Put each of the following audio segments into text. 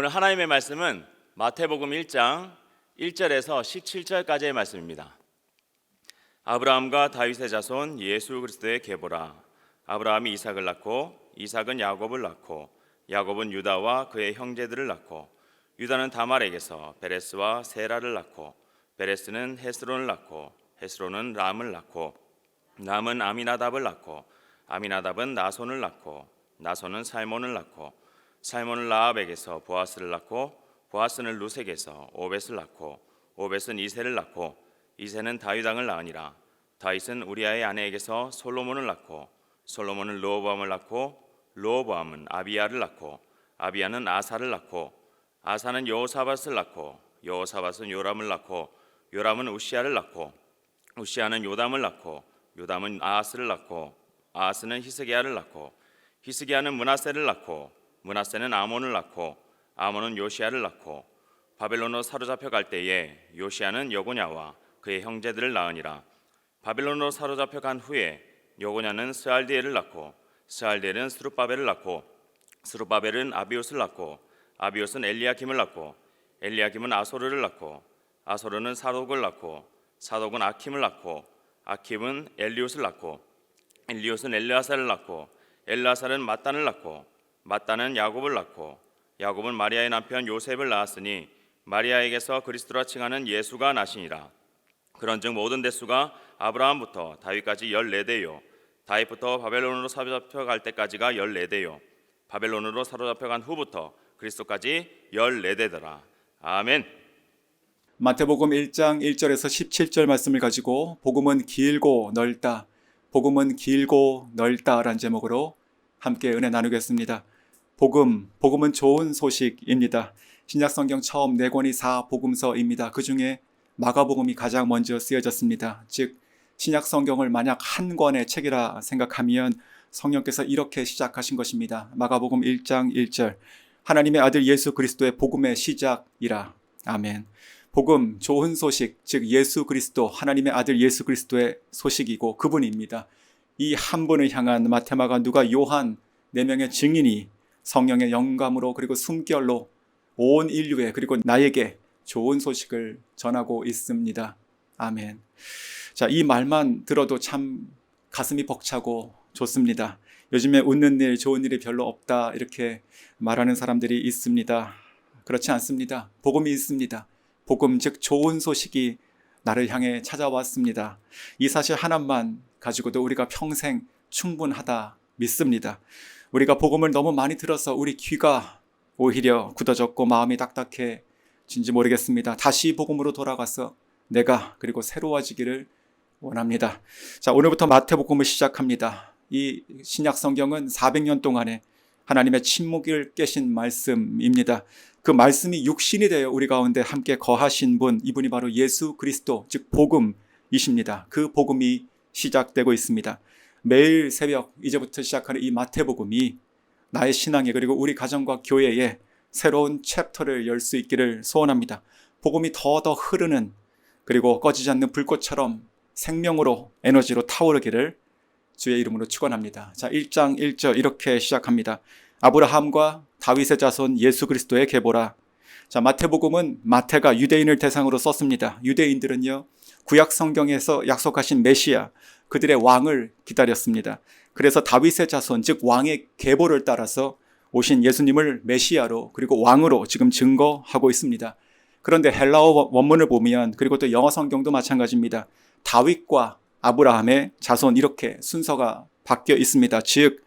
오늘 하나님의 말씀은 마태복음 1장 1절에서 17절까지의 말씀입니다. 아브라함과 다윗의 자손 예수 그리스도의 계보라. 아브라함이 이삭을 낳고 이삭은 야곱을 낳고 야곱은 유다와 그의 형제들을 낳고 유다는 다말에게서 베레스와 세라를 낳고 베레스는 헤스론을 낳고 헤스론은 람을 낳고 람은 아미나답을 낳고 아미나답은 나손을 낳고 나손은 살몬을 낳고 살몬은 라합에게서 보아스를 낳고 보아스는 루색에서 오벳을 낳고 오벳은 이새를 낳고 이새는 다윗 왕을 낳으니라. 다윗은 우리아의 아내에게서 솔로몬을 낳고 솔로몬은 르호보암을 낳고 르호보암은 아비야를 낳고 아비야는 아사를 낳고 아사는 여호사밧을 낳고 여호사밧은 요람을 낳고 요람은 우시야를 낳고 우시야는 요담을 낳고 요담은 아하스를 낳고 아하스는 히스기야를 낳고 히스기야는 므낫세를 낳고 므낫세는 아몬을 낳고 아몬은 요시야를 낳고 바벨론으로 사로잡혀 갈 때에 요시야는 여고냐와 그의 형제들을 낳으니라. 바벨론으로 사로잡혀 간 후에 여고냐는 스알디엘을 낳고 스알디엘은 스룹바벨을 낳고 스룹바벨은 아비옷을 낳고 아비옷은 엘리야김을 낳고 엘리야김은 아소르를 낳고 아소르는 사독을 낳고 사독은 아킴을 낳고 아킴은 엘리옷을 낳고 엘리옷은 엘르아사를 낳고 엘르아사는 mat단을 낳고 mat단은 야곱을 낳고 야곱은 마리아의 남편 요셉을 낳았으니 마리아에게서 그리스도라 칭하는 예수가 나시니라. 그런즉 모든 대수가 아브라함부터 다윗까지 14대요 다윗부터 바벨론으로 사로잡혀 갈 때까지가 14대요 바벨론으로 사로잡혀 간 후부터 그리스도까지 14대더라. 아멘. 마태복음 1장 1절에서 17절 말씀을 가지고 복음은 길고 넓다, 복음은 길고 넓다라는 제목으로 함께 은혜 나누겠습니다. 복음은 좋은 소식입니다. 신약성경 처음 4권이 4복음서입니다. 그 중에 마가복음이 가장 먼저 쓰여졌습니다. 즉 신약성경을 만약 한 권의 책이라 생각하면 성령께서 이렇게 시작하신 것입니다. 마가복음 1장 1절 하나님의 아들 예수 그리스도의 복음의 시작이라. 아멘. 복음, 좋은 소식, 즉 예수 그리스도, 하나님의 아들 예수 그리스도의 소식이고 그분입니다. 이 한 분을 향한 마태, 마가, 누가, 요한 4명의 증인이 성령의 영감으로 그리고 숨결로 온 인류에 그리고 나에게 좋은 소식을 전하고 있습니다. 아멘. 자, 이 말만 들어도 참 가슴이 벅차고 좋습니다. 요즘에 웃는 일, 좋은 일이 별로 없다 이렇게 말하는 사람들이 있습니다. 그렇지 않습니다. 복음이 있습니다. 복음, 즉 좋은 소식이 나를 향해 찾아왔습니다. 이 사실 하나만 가지고도 우리가 평생 충분하다 믿습니다. 우리가 복음을 너무 많이 들어서 우리 귀가 오히려 굳어졌고 마음이 딱딱해진지 모르겠습니다. 다시 복음으로 돌아가서 내가 그리고 새로워지기를 원합니다. 자, 오늘부터 마태복음을 시작합니다. 이 신약 성경은 400년 동안에 하나님의 침묵을 깨신 말씀입니다. 그 말씀이 육신이 되어 우리 가운데 함께 거하신 분, 이분이 바로 예수 그리스도, 즉 복음이십니다. 그 복음이 시작되고 있습니다. 매일 새벽 이제부터 시작하는 이 마태복음이 나의 신앙에 그리고 우리 가정과 교회에 새로운 챕터를 열 수 있기를 소원합니다. 복음이 더더 흐르는 그리고 꺼지지 않는 불꽃처럼 생명으로 에너지로 타오르기를 주의 이름으로 축원합니다. 자, 1장 1절 이렇게 시작합니다. 아브라함과 다윗의 자손 예수 그리스도의 계보라. 자, 마태복음은 마태가 유대인을 대상으로 썼습니다. 유대인들은요, 구약 성경에서 약속하신 메시아, 그들의 왕을 기다렸습니다. 그래서 다윗의 자손, 즉 왕의 계보를 따라서 오신 예수님을 메시아로 그리고 왕으로 지금 증거하고 있습니다. 그런데 헬라어 원문을 보면, 그리고 또 영어 성경도 마찬가지입니다. 다윗과 아브라함의 자손 이렇게 순서가 바뀌어 있습니다. 즉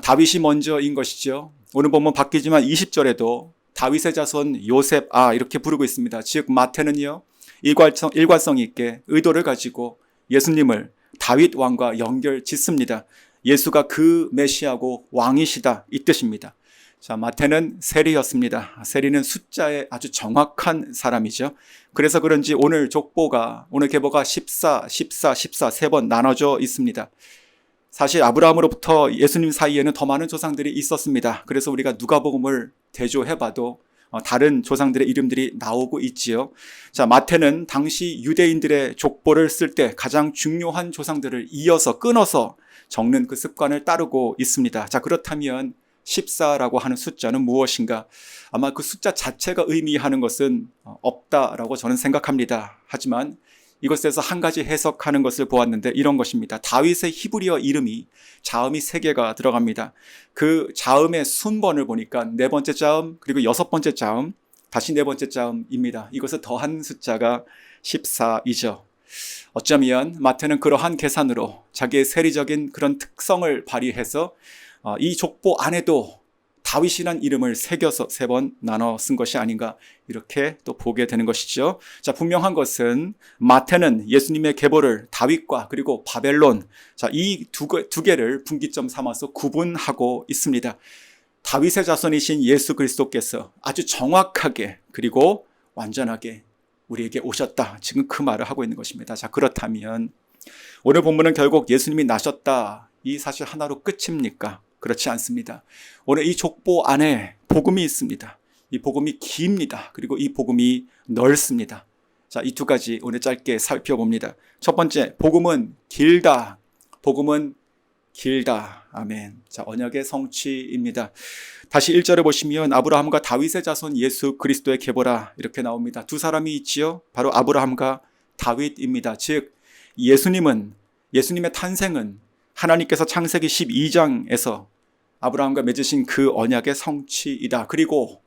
다윗이 먼저인 것이죠. 오늘 보면 바뀌지만 20절에도 다윗의 자손 요셉 이렇게 부르고 있습니다. 즉 마태는요, 일관성 있게 의도를 가지고 예수님을 다윗 왕과 연결 짓습니다. 예수가 그 메시아고 왕이시다 이 뜻입니다. 자, 마태는 세리였습니다. 세리는 숫자에 아주 정확한 사람이죠. 그래서 그런지 오늘 계보가 14 세 번 나눠져 있습니다. 사실 아브라함으로부터 예수님 사이에는 더 많은 조상들이 있었습니다. 그래서 우리가 누가복음을 대조해봐도 다른 조상들의 이름들이 나오고 있지요. 자, 마태는 당시 유대인들의 족보를 쓸 때 가장 중요한 조상들을 이어서 끊어서 적는 그 습관을 따르고 있습니다. 자, 그렇다면 14라고 하는 숫자는 무엇인가? 아마 그 숫자 자체가 의미하는 것은 없다라고 저는 생각합니다. 하지만 이것에서 한 가지 해석하는 것을 보았는데 이런 것입니다. 다윗의 히브리어 이름이 자음이 3개가 들어갑니다. 그 자음의 순번을 보니까 4번째 자음, 그리고 6번째 자음, 다시 4번째 자음입니다. 이것을 더한 숫자가 14이죠. 어쩌면 마태는 그러한 계산으로 자기의 세리적인 그런 특성을 발휘해서 이 족보 안에도 다윗이란 이름을 새겨서 3번 나눠 쓴 것이 아닌가 이렇게 또 보게 되는 것이죠. 자, 분명한 것은 마태는 예수님의 계보를 다윗과 그리고 바벨론, 자, 이 두 개를 분기점 삼아서 구분하고 있습니다. 다윗의 자손이신 예수 그리스도께서 아주 정확하게 그리고 완전하게 우리에게 오셨다. 지금 그 말을 하고 있는 것입니다. 자, 그렇다면 오늘 본문은 결국 예수님이 나셨다. 이 사실 하나로 끝입니까? 그렇지 않습니다. 오늘 이 족보 안에 복음이 있습니다. 이 복음이 깁니다. 그리고 이 복음이 넓습니다. 자, 이 2가지 오늘 짧게 살펴봅니다. 첫 번째, 복음은 길다. 복음은 길다. 아멘. 자, 언약의 성취입니다. 다시 1절에 보시면 아브라함과 다윗의 자손 예수 그리스도의 계보라 이렇게 나옵니다. 2 사람이 있지요. 바로 아브라함과 다윗입니다. 즉 예수님의 탄생은 하나님께서 창세기 12장에서 아브라함과 맺으신 그 언약의 성취이다. 그리고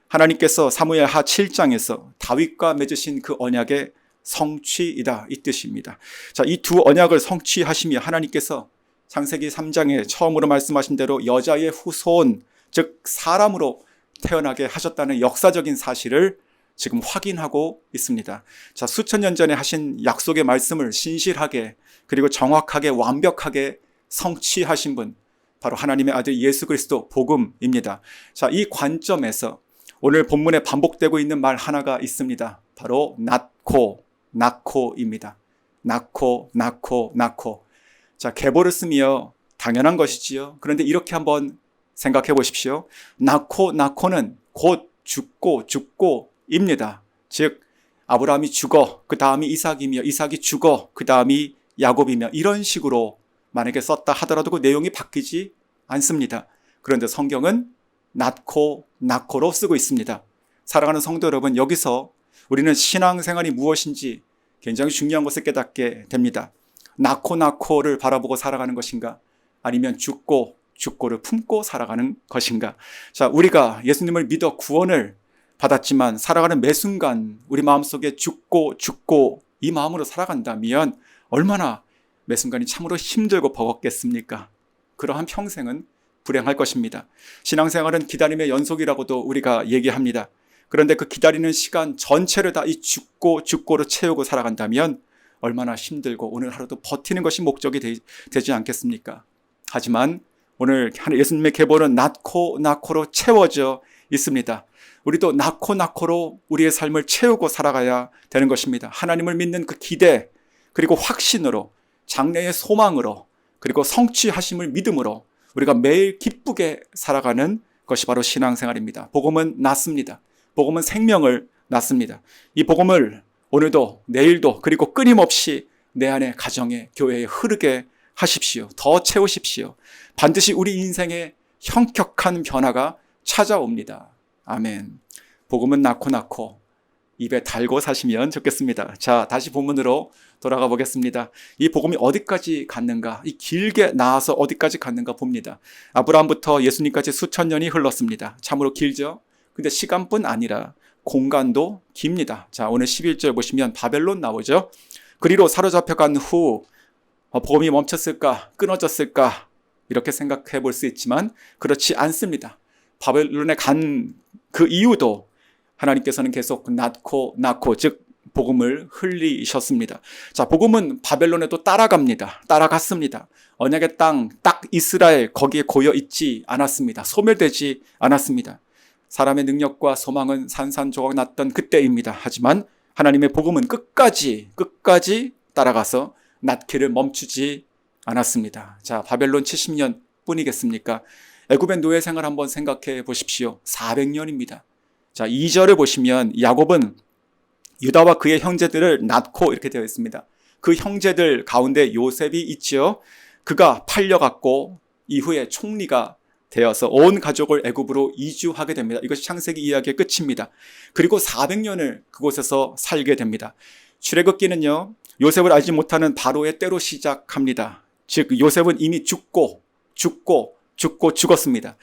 하나님께서 사무엘하 7장에서 다윗과 맺으신 그 언약의 성취이다. 이 뜻입니다. 자, 이 2 언약을 성취하시며 하나님께서 창세기 3장에 처음으로 말씀하신 대로 여자의 후손, 즉 사람으로 태어나게 하셨다는 역사적인 사실을 지금 확인하고 있습니다. 자, 수천 년 전에 하신 약속의 말씀을 신실하게 그리고 정확하게 완벽하게 성취하신 분, 바로 하나님의 아들 예수 그리스도 복음입니다. 자, 이 관점에서 오늘 본문에 반복되고 있는 말 하나가 있습니다. 바로 낳고입니다. 낳고. 자, 계보를 쓰며 당연한 것이지요. 그런데 이렇게 한번 생각해 보십시오. 낳고는 곧 죽고입니다. 즉 아브라함이 죽어 그 다음이 이삭이며 이삭이 죽어 그 다음이 야곱이며 이런 식으로 만약에 썼다 하더라도 그 내용이 바뀌지 않습니다. 그런데 성경은 낳고로 쓰고 있습니다. 사랑하는 성도 여러분, 여기서 우리는 신앙생활이 무엇인지 굉장히 중요한 것을 깨닫게 됩니다. 낳고를 바라보고 살아가는 것인가? 아니면 죽고를 품고 살아가는 것인가? 자, 우리가 예수님을 믿어 구원을 받았지만 살아가는 매 순간 우리 마음속에 죽고 이 마음으로 살아간다면 얼마나 매 순간이 참으로 힘들고 버겁겠습니까? 그러한 평생은 불행할 것입니다. 신앙생활은 기다림의 연속이라고도 우리가 얘기합니다. 그런데 그 기다리는 시간 전체를 다 이 죽고로 채우고 살아간다면 얼마나 힘들고 오늘 하루도 버티는 것이 목적이 되지 않겠습니까? 하지만 오늘 예수님의 계보는 낳고로 채워져 있습니다. 우리도 낳고로 우리의 삶을 채우고 살아가야 되는 것입니다. 하나님을 믿는 그 기대 그리고 확신으로 장래의 소망으로 그리고 성취하심을 믿음으로 우리가 매일 기쁘게 살아가는 것이 바로 신앙생활입니다. 복음은 낳습니다. 복음은 생명을 낳습니다. 이 복음을 오늘도 내일도 그리고 끊임없이 내 안에 가정에 교회에 흐르게 하십시오. 더 채우십시오. 반드시 우리 인생에 형격한 변화가 찾아옵니다. 아멘. 복음은 낳고 입에 달고 사시면 좋겠습니다. 자, 다시 본문으로 돌아가 보겠습니다. 이 복음이 어디까지 갔는가? 이 길게 나아서 어디까지 갔는가 봅니다. 아브라함부터 예수님까지 수천 년이 흘렀습니다. 참으로 길죠? 근데 시간뿐 아니라 공간도 깁니다. 자, 오늘 11절 보시면 바벨론 나오죠? 그리로 사로잡혀간 후 복음이 멈췄을까? 끊어졌을까? 이렇게 생각해 볼 수 있지만 그렇지 않습니다. 바벨론에 간 그 이유도 하나님께서는 계속 낳고 즉 복음을 흘리셨습니다. 자, 복음은 바벨론에도 따라갔습니다. 언약의 땅, 딱 이스라엘 거기에 고여 있지 않았습니다. 소멸되지 않았습니다. 사람의 능력과 소망은 산산조각 났던 그때입니다. 하지만 하나님의 복음은 끝까지 따라가서 낳기를 멈추지 않았습니다. 자, 바벨론 70년 뿐이겠습니까? 애굽의 노예 생활 한번 생각해 보십시오. 400년입니다. 자, 2절을 보시면 야곱은 유다와 그의 형제들을 낳고 이렇게 되어 있습니다. 그 형제들 가운데 요셉이 있지요. 그가 팔려갔고 이후에 총리가 되어서 온 가족을 애굽으로 이주하게 됩니다. 이것이 창세기 이야기의 끝입니다. 그리고 400년을 그곳에서 살게 됩니다. 출애굽기는요, 요셉을 알지 못하는 바로의 때로 시작합니다. 즉 요셉은 이미 죽었습니다.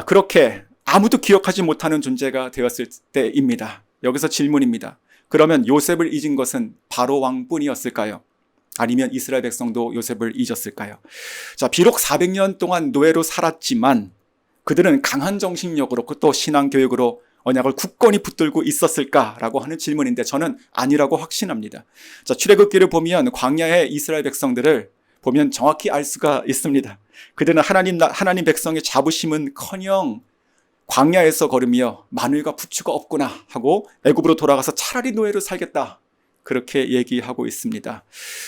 그렇게 아무도 기억하지 못하는 존재가 되었을 때입니다. 여기서 질문입니다. 그러면 요셉을 잊은 것은 바로 왕뿐이었을까요? 아니면 이스라엘 백성도 요셉을 잊었을까요? 자, 비록 400년 동안 노예로 살았지만 그들은 강한 정신력으로 또 신앙교육으로 언약을 굳건히 붙들고 있었을까라고 하는 질문인데 저는 아니라고 확신합니다. 자, 출애굽기를 보면 광야의 이스라엘 백성들을 보면 정확히 알 수가 있습니다. 그들은 하나님 백성의 자부심은커녕 광야에서 걸으며 마늘과 부추가 없구나 하고 애굽으로 돌아가서 차라리 노예로 살겠다, 그렇게 얘기하고 있습니다.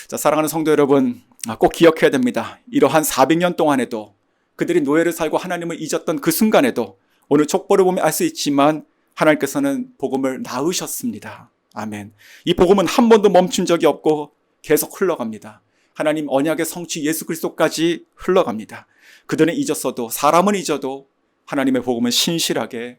자, 사랑하는 성도 여러분, 꼭 기억해야 됩니다. 이러한 400년 동안에도 그들이 노예를 살고 하나님을 잊었던 그 순간에도 오늘 족보를 보면 알 수 있지만 하나님께서는 복음을 낳으셨습니다. 아멘. 이 복음은 한 번도 멈춘 적이 없고 계속 흘러갑니다. 하나님 언약의 성취 예수 그리스도까지 흘러갑니다. 그들은 잊었어도, 사람은 잊어도 하나님의 복음은 신실하게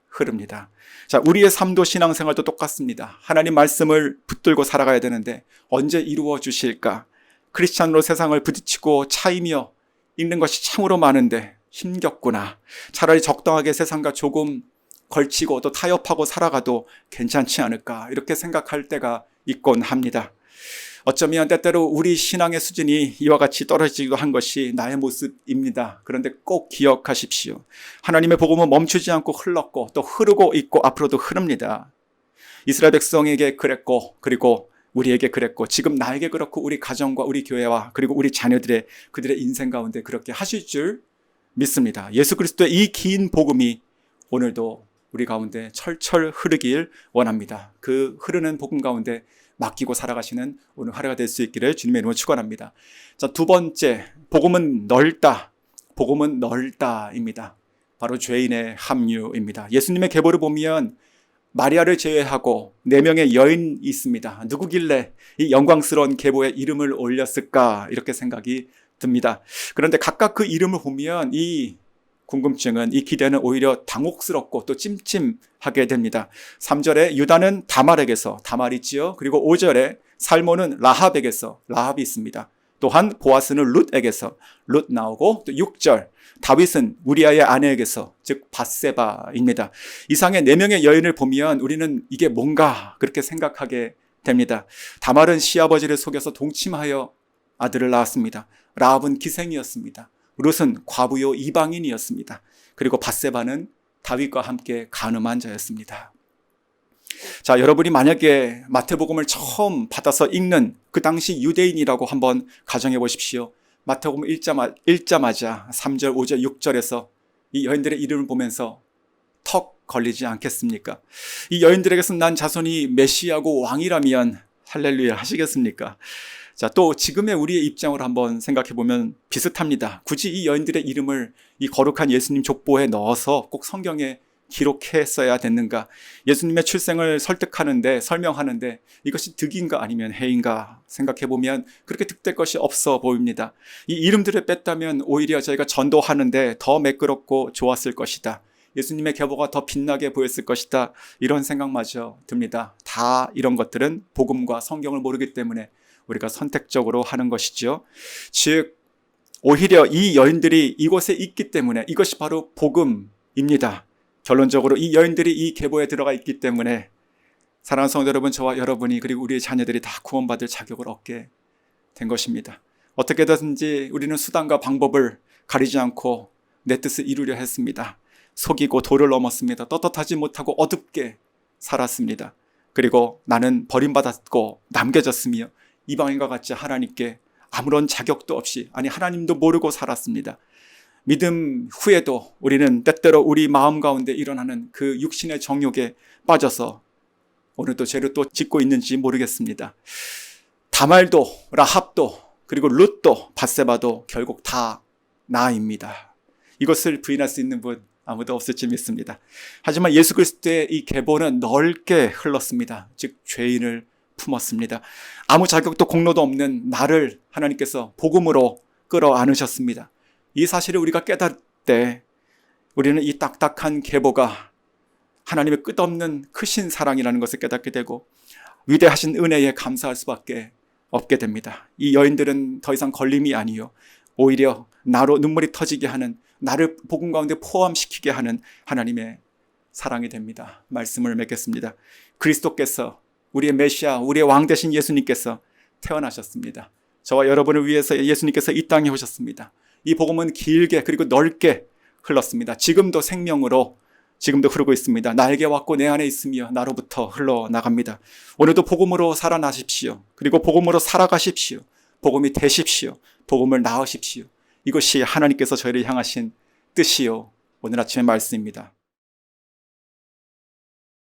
흐릅니다. 자, 우리의 삶도 신앙생활도 똑같습니다. 하나님 말씀을 붙들고 살아가야 되는데 언제 이루어 주실까? 크리스찬으로 세상을 부딪히고 차이며 읽는 것이 참으로 많은데 힘겹구나. 차라리 적당하게 세상과 조금 걸치고 또 타협하고 살아가도 괜찮지 않을까, 이렇게 생각할 때가 있곤 합니다. 어쩌면 때때로 우리 신앙의 수준이 이와 같이 떨어지기도 한 것이 나의 모습입니다. 그런데 꼭 기억하십시오. 하나님의 복음은 멈추지 않고 흘렀고 또 흐르고 있고 앞으로도 흐릅니다. 이스라엘 백성에게 그랬고, 그리고 우리에게 그랬고, 지금 나에게 그렇고, 우리 가정과 우리 교회와 그리고 우리 자녀들의 그들의 인생 가운데 그렇게 하실 줄 믿습니다. 예수 그리스도의 이 긴 복음이 오늘도 우리 가운데 철철 흐르길 원합니다. 그 흐르는 복음 가운데 맡기고 살아가시는 오늘 하루가 될 수 있기를 주님의 이름으로 축원합니다. 자, 두 번째, 복음은 넓다입니다. 바로 죄인의 합류입니다. 예수님의 계보를 보면 마리아를 제외하고 4명의 여인이 있습니다. 누구길래 이 영광스러운 계보에 이름을 올렸을까, 이렇게 생각이 듭니다. 그런데 각각 그 이름을 보면 이 궁금증은, 이 기대는 오히려 당혹스럽고 또 찜찜하게 됩니다. 3절에 유다는 다말이지요. 그리고 5절에 살몬은 라합이 있습니다. 또한 보아스는 룻에게서 룻 나오고, 또 6절 다윗은 우리아의 아내에게서, 즉 밧세바입니다. 이상의 4명의 여인을 보면 우리는 이게 뭔가 그렇게 생각하게 됩니다. 다말은 시아버지를 속여서 동침하여 아들을 낳았습니다. 라합은 기생이었습니다. 룻은 과부요 이방인이었습니다. 그리고 밧세바는 다윗과 함께 간음한 자였습니다. 자, 여러분이 만약에 마태복음을 처음 받아서 읽는 그 당시 유대인이라고 한번 가정해 보십시오. 마태복음 읽자마자 3절, 5절, 6절에서 이 여인들의 이름을 보면서 턱 걸리지 않겠습니까? 이 여인들에게서 난 자손이 메시아고 왕이라면 할렐루야 하시겠습니까? 자, 또 지금의 우리의 입장으로 한번 생각해 보면 비슷합니다. 굳이 이 여인들의 이름을 이 거룩한 예수님 족보에 넣어서 꼭 성경에 기록했어야 됐는가? 예수님의 출생을 설명하는데 이것이 득인가 아니면 해인가 생각해 보면 그렇게 득될 것이 없어 보입니다. 이 이름들을 뺐다면 오히려 저희가 전도하는데 더 매끄럽고 좋았을 것이다. 예수님의 계보가 더 빛나게 보였을 것이다. 이런 생각마저 듭니다. 다 이런 것들은 복음과 성경을 모르기 때문에 우리가 선택적으로 하는 것이죠. 즉 오히려 이 여인들이 이곳에 있기 때문에 이것이 바로 복음입니다. 결론적으로 이 여인들이 이 계보에 들어가 있기 때문에 사랑하는 성도 여러분, 저와 여러분이 그리고 우리의 자녀들이 다 구원받을 자격을 얻게 된 것입니다. 어떻게든지 우리는 수단과 방법을 가리지 않고 내 뜻을 이루려 했습니다. 속이고 도를 넘었습니다. 떳떳하지 못하고 어둡게 살았습니다. 그리고 나는 버림받았고 남겨졌으며 이방인과 같이 하나님께 아무런 자격도 없이, 아니 하나님도 모르고 살았습니다. 믿음 후에도 우리는 때때로 우리 마음 가운데 일어나는 그 육신의 정욕에 빠져서 오늘도 죄를 또 짓고 있는지 모르겠습니다. 다말도 라합도 그리고 룻도 밧세바도 결국 다 나입니다. 이것을 부인할 수 있는 분 아무도 없을지 믿습니다. 하지만 예수 그리스도의 이 계보는 넓게 흘렀습니다. 즉 죄인을 품었습니다. 아무 자격도 공로도 없는 나를 하나님께서 복음으로 끌어안으셨습니다. 이 사실을 우리가 깨달을 때 우리는 이 딱딱한 계보가 하나님의 끝없는 크신 사랑이라는 것을 깨닫게 되고 위대하신 은혜에 감사할 수밖에 없게 됩니다. 이 여인들은 더 이상 걸림이 아니요, 오히려 나로 눈물이 터지게 하는, 나를 복음 가운데 포함시키게 하는 하나님의 사랑이 됩니다. 말씀을 맺겠습니다. 그리스도께서, 우리의 메시아, 우리의 왕 되신 예수님께서 태어나셨습니다. 저와 여러분을 위해서 예수님께서 이 땅에 오셨습니다. 이 복음은 길게 그리고 넓게 흘렀습니다. 지금도 생명으로 지금도 흐르고 있습니다. 날개 왔고 내 안에 있으며 나로부터 흘러나갑니다. 오늘도 복음으로 살아나십시오. 그리고 복음으로 살아가십시오. 복음이 되십시오. 복음을 나으십시오. 이것이 하나님께서 저희를 향하신 뜻이요, 오늘 아침의 말씀입니다.